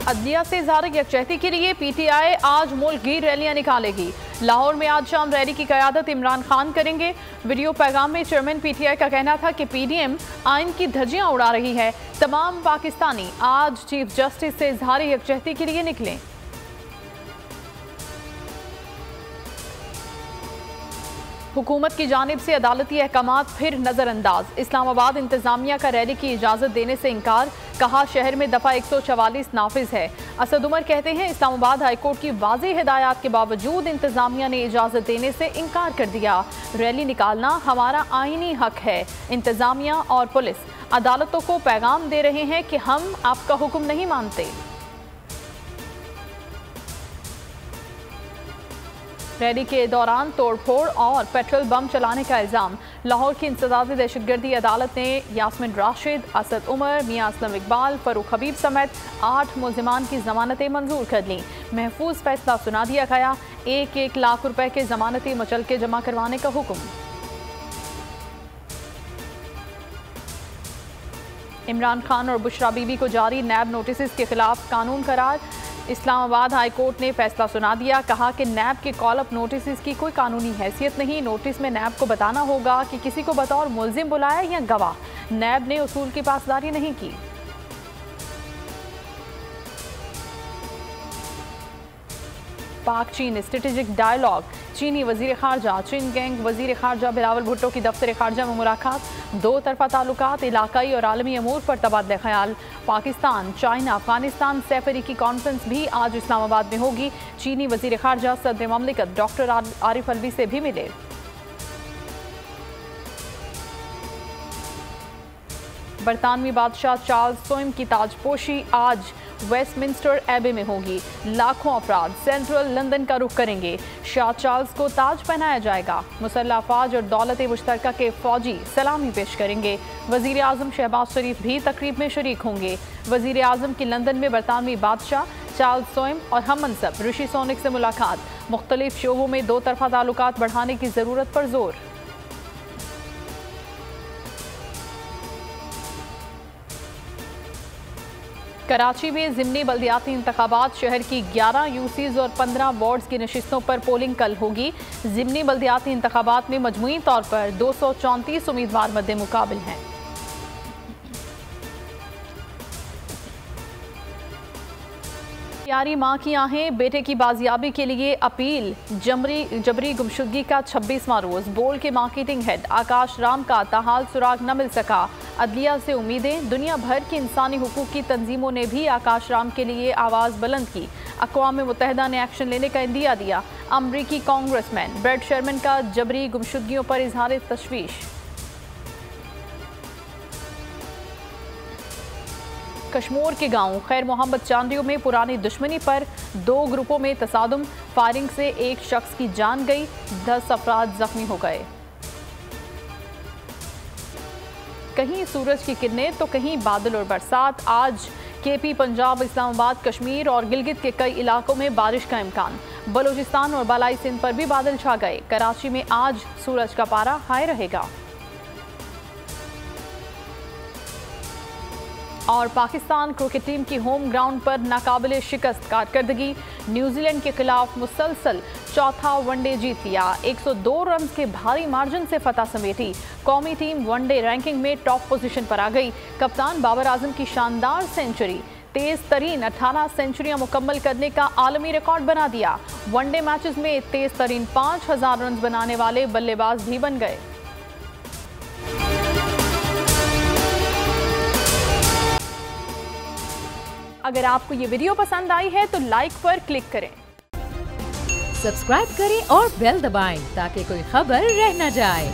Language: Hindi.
अदलिया से इज़हार यकजहती के लिए पीटीआई आज मुल्क गिर रैलियां निकालेगी। लाहौर में आज शाम रैली की क़यादत इमरान खान करेंगे। वीडियो पैगाम में चेयरमैन पीटीआई का कहना था कि पीडीएम आइन की धज्जियां उड़ा रही है। तमाम पाकिस्तानी आज चीफ जस्टिस से इज़हार यकजहती के लिए निकलें। हुकूमत की जानिब से अदालती अहकामात फिर नजरअंदाज। इस्लामाबाद इंतजामिया का रैली की इजाज़त देने से इनकार, कहा शहर में दफ़ा 144 नाफिज है। असद उमर कहते हैं इस्लामाबाद हाईकोर्ट की वाज़ेह हिदायत के बावजूद इंतजामिया ने इजाज़त देने से इनकार कर दिया। रैली निकालना हमारा आईनी हक है। इंतजामिया और पुलिस अदालतों को पैगाम दे रहे हैं कि हम आपका हुक्म नहीं मानते। रैली के दौरान तोड़फोड़ और पेट्रोल बम चलाने का इल्ज़ाम। लाहौर की इंसदादी दहशतगर्दी अदालत ने यास्मिन राशिद, असद उमर, मियां असलम इकबाल, फरूख हबीब समेत 8 मुलजिमान की जमानतें मंजूर कर लीं। महफूज फैसला सुना दिया गया। 1-1 लाख रुपए के जमानती मुचलके जमा करवाने का हुक्म। इमरान खान और बुशरा बीबी को जारी नैब नोटिस के खिलाफ कानून करार। इस्लामाबाद हाई कोर्ट ने फैसला सुना दिया। कहा कि नैब के कॉल अप नोटिस की कोई कानूनी हैसियत नहीं। नोटिस में नैब को बताना होगा कि किसी को बतौर मुल्जिम बुलाया या गवाह। नैब ने उसूल की पासदारी नहीं की। पाक चीन स्ट्रेटेजिक डायलॉग। चीनी वजीर खारजा चीन गैंग वजीर खारजा बिलावल भुट्टो की दफ्तर खारजा में मुलाकात। 2 तरफा ताल्लुकात, इलाकाई और आलमी अमूर पर तबादला ख्याल। पाकिस्तान, चाइना, अफगानिस्तान सैफरी की कॉन्फ्रेंस भी आज इस्लामाबाद में होगी। चीनी वजीर खारजा सदर ममलिकत डॉक्टर आरिफ अलवी से भी मिले। बरतानवी बादशाह चार्ल्स सोइम की ताजपोशी आज वेस्टमिंस्टर एबे में होगी। लाखों अफराद सेंट्रल लंदन का रुख करेंगे। शाह चार्ल्स को ताज पहनाया जाएगा। मुसल्लह अफवाज और दौलत मुश्तरका के फौजी सलामी पेश करेंगे। वजीर आजम शहबाज शरीफ भी तकरीब में शरीक होंगे। वजीर आजम की लंदन में बरतानवी बादशाह चार्ल्स सोइम और हम मनसब ऋषि सोनक से मुलाकात। मुख्तलिफ शोबों में 2 तरफा ताल्लुकात बढ़ाने की जरूरत पर जोर। कराची में ज़िमनी बल्दियाती इंतखाबात। शहर की 11 यूसीज और 15 वार्ड्स की नशिस्तों पर पोलिंग कल होगी। ज़िमनी बल्दियाती इंतखाबात में मजमूई तौर पर 234 उम्मीदवार मद्दे मुकाबिल हैं। प्यारी माँ की आहें, बेटे की बाजियाबी के लिए अपील। जबरी गुमशुदगी का 26वां रोज। बोल के मार्केटिंग हेड आकाश राम का ताहाल सुराग न मिल सका। अदलिया से उम्मीदें। दुनिया भर की इंसानी हुकूक की तंजीमों ने भी आकाश राम के लिए आवाज़ बुलंद की। अक़वाम मुत्तहिदा ने एक्शन लेने का इंदिया दिया। अमरीकी कांग्रेसमैन ब्रेड शर्मन का जबरी गुमशुदगियों पर इजहार तशवीश। कश्मीर के गांव खैर मोहम्मद चांदियों में पुरानी दुश्मनी पर 2 ग्रुपों में तसादुम। फायरिंग से 1 शख्स की जान गई, 10 अफराद जख्मी हो गए। कहीं सूरज की किरणें तो कहीं बादल और बरसात। आज केपी, पंजाब, इस्लामाबाद, कश्मीर और गिलगित के कई इलाकों में बारिश का इम्कान। बलूचिस्तान और बालाई सिंध पर भी बादल छा गए। कराची में आज सूरज का पारा हाई रहेगा। और पाकिस्तान क्रिकेट टीम की होम ग्राउंड पर नाकाबिले शिकस्त कारकर्दगी। न्यूजीलैंड के खिलाफ मुसलसल 4था वनडे जीत लिया। 102 रन के भारी मार्जिन से फतह समेटी। कौमी टीम वनडे रैंकिंग में टॉप पोजीशन पर आ गई। कप्तान बाबर आजम की शानदार सेंचुरी तेज तरीन 18 सेंचुरियां मुकम्मल करने का आलमी रिकॉर्ड बना दिया। वनडे मैचेस में तेज तरीन 5000 रन बनाने वाले बल्लेबाज भी बन गए। अगर आपको ये वीडियो पसंद आई है तो लाइक पर क्लिक करें, सब्सक्राइब करें और बेल दबाएं ताकि कोई खबर रह न जाए।